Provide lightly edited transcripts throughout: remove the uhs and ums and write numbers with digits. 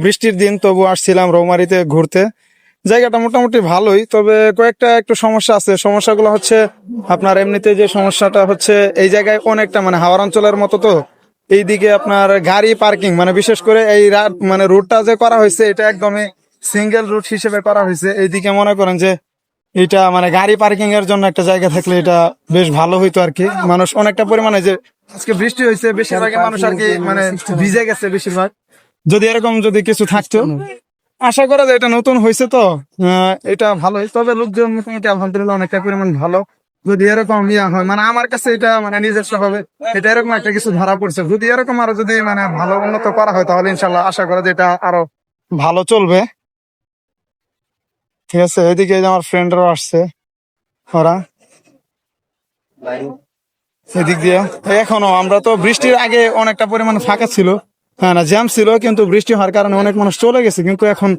বৃষ্টির দিন, তবু আসছিলাম রৌমারীতে ঘুরতে। জায়গাটা মোটামুটি ভালোই, তবে কয়েকটা একটু সমস্যা আছে। সমস্যাগুলো হচ্ছে আপনার এমনিতে যে সমস্যাটা হচ্ছে এই জায়গায় অনেকটা মানে হাওড় অঞ্চলের মতো, তো এইদিকে আপনার গাড়ি পার্কিং মানে বিশেষ করে এই মানে রুটটা যে করা হয়েছে এটা একদমই সিঙ্গেল রুট হিসেবে করা হয়েছে। এইদিকে মনে করেন যে এটা মানে গাড়ি পার্কিং এর জন্য একটা জায়গা থাকলে এটা বেশ ভালো হইতো আর কি। মানুষ অনেকটা পরিমাণে, যে আজকে বৃষ্টি হয়েছে বেশিরভাগই মানুষ আর কি মানে ভিজে গেছে বেশিরভাগ। যদি এরকম যদি কিছু থাকতো, আশা করা যায় এটা নতুন হয়েছে তো এটা ভালোই। তবে লোকজন মোটামুটি আলহামদুলিল্লাহ অনেকটা পরিমাণ ভালো। যদি এরকম ইয়া হয় মানে আমার কাছে এটা মানে নিজস্ব ভাবে এটা এরকম একটা কিছু ধরা পড়ছে। যদি এরকম আরো যদি মানে ভালো উন্নত করা হয় তাহলে ইনশাল্লাহ আশা করা যায় এটা আরো ভালো চলবে। ঠিক আছে, এদিকে এই যে আমার ফ্রেন্ডরাও আসছে, ওরা এদিক দিয়ে। এখনো আমরা তো বৃষ্টির আগে অনেকটা পরিমাণ ফাঁকা ছিল, হ্যাঁ না জ্যাম ছিল, কিন্তু বৃষ্টি হওয়ার কারণে অনেক মানুষ চলে গেছে। কিন্তু এখন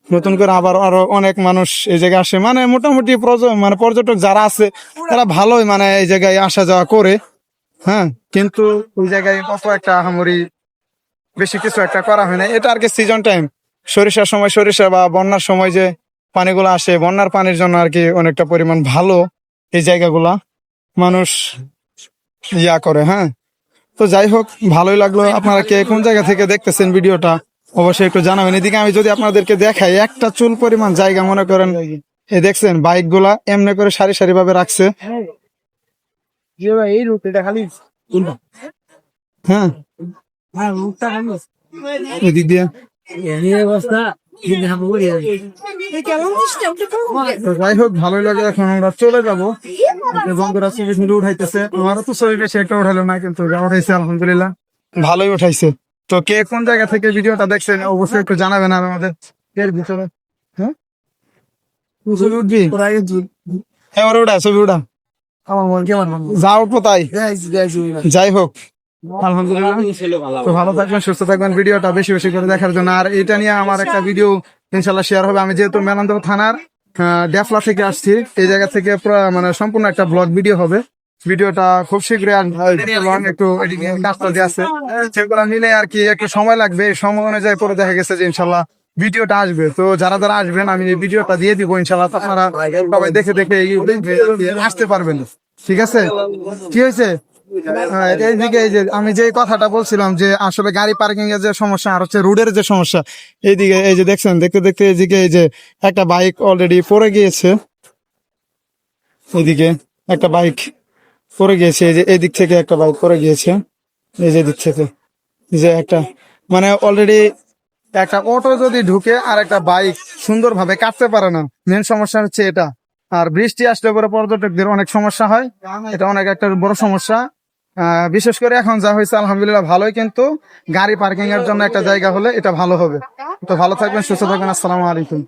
নতুন করে আবার আরো অনেক মানুষ এই জায়গায় আসে। মানে মোটামুটি মানে পর্যটক যারা আছে তারা ভালোই মানে এই জায়গায় আসা যাওয়া করে। হ্যাঁ, কিন্তু ওই জায়গায় কত একটা আহামরি বেশি কিছু একটা করা হয় না। এটা আর কি সিজন টাইম, সরিষার সময় সরিষা বা বন্যার সময় যে পানিগুলো আসে, বন্যার পানির জন্য আর কি অনেকটা পরিমাণ ভালো এই জায়গাগুলা মানুষ ইয়া করে। হ্যাঁ, তো যাই হোক, ভালোই লাগলো। আপনারা কে কোন জায়গা থেকে দেখতেছেন ভিডিওটা অবশ্যই একটু জানাবেন। এদিকে আমি যদি আপনাদেরকে দেখাই, একটা চুল পরিমাণ জায়গা মনে করেন এই দেখছেন বাইক গুলা এমনি করে সারি সারি ভাবে রাখছে। এই রুটটা খালি হ্যাঁ, এদিক দিয়ে অবস্থা তো যাই হোক, ভালোই লাগে। এখন আমরা চলে যাবো। বন্ধুরা ছবি ছবি উঠাইতেছে, আমারও তো ছবি বেশি একটা উঠালো না, কিন্তু যা উঠাইছে আলহামদুলিল্লাহ ভালোই উঠাইছে। তো কে কোন জায়গা থেকে ভিডিওটা দেখছেন অবশ্যই একটু জানাবেন। আর আমাদের এর ভিতরে হ্যাঁ ছবি উঠবি, হ্যাঁ ওরা উঠা ছবি উঠা, আমার মন কেমন যা উঠবো তাই। যাই হোক আলহামদুলিল্লাহ, তো ভালো থাকবেন, সুস্থ থাকবেন। ভিডিওটা বেশি বেশি করে দেখার জন্য। আর এটা নিয়ে আমার একটা ভিডিও ইনশাল্লাহ শেয়ার হবে। আমি যেহেতু মেলান্দহ থানার ডেফলা থেকে আসছি, এই জায়গা থেকে মানে সম্পূর্ণ একটা ব্লগ ভিডিও হবে। ভিডিওটা খুব শীঘ্রই একটু কাজটা দিয়ে আছে, সেগুলো নিলে আর কি একটু সময় লাগবে। এই সময় অনুযায়ী পরে দেখা গেছে যে ইনশাল্লাহ ভিডিওটা আসবে। তো যারা যারা আসবেন আমি এই ভিডিওটা দিয়ে দিব ইনশাল্লাহ, আপনারা সবাই দেখে দেখে আসতে পারবেন। ঠিক আছে, কি হয়েছে? এইদিকে এই যে আমি যে কথাটা বলছিলাম যে আসলে গাড়ি পার্কিং এর যে সমস্যা আর হচ্ছে রোডের যে সমস্যা, এইদিকে এই যে দেখছেন দেখতে দেখতে এইদিকে এই যে একটা বাইক অলরেডি পড়ে গিয়েছে। এইদিকে একটা বাইক পড়ে গিয়েছে, এই যে এদিক থেকে একটা বাইক পড়ে গিয়েছে, এই যে দিক থেকে এই যে একটা মানে অলরেডি একটা অটো যদি ঢুকে আর একটা বাইক সুন্দরভাবে কাটতে পারে না, মেন সমস্যা হচ্ছে এটা। আর বৃষ্টি আসলে পরে পর্যটকদের অনেক সমস্যা হয়, এটা অনেক একটা বড় সমস্যা। বিশেষ করে এখন যা হয়েছে আলহামদুলিল্লাহ ভালোই, কিন্তু গাড়ি পার্কিং এর জন্য একটা জায়গা হলে এটা ভালো হবে। তো ভালো থাকবেন, সুস্থ থাকবেন, আসসালামু আলাইকুম।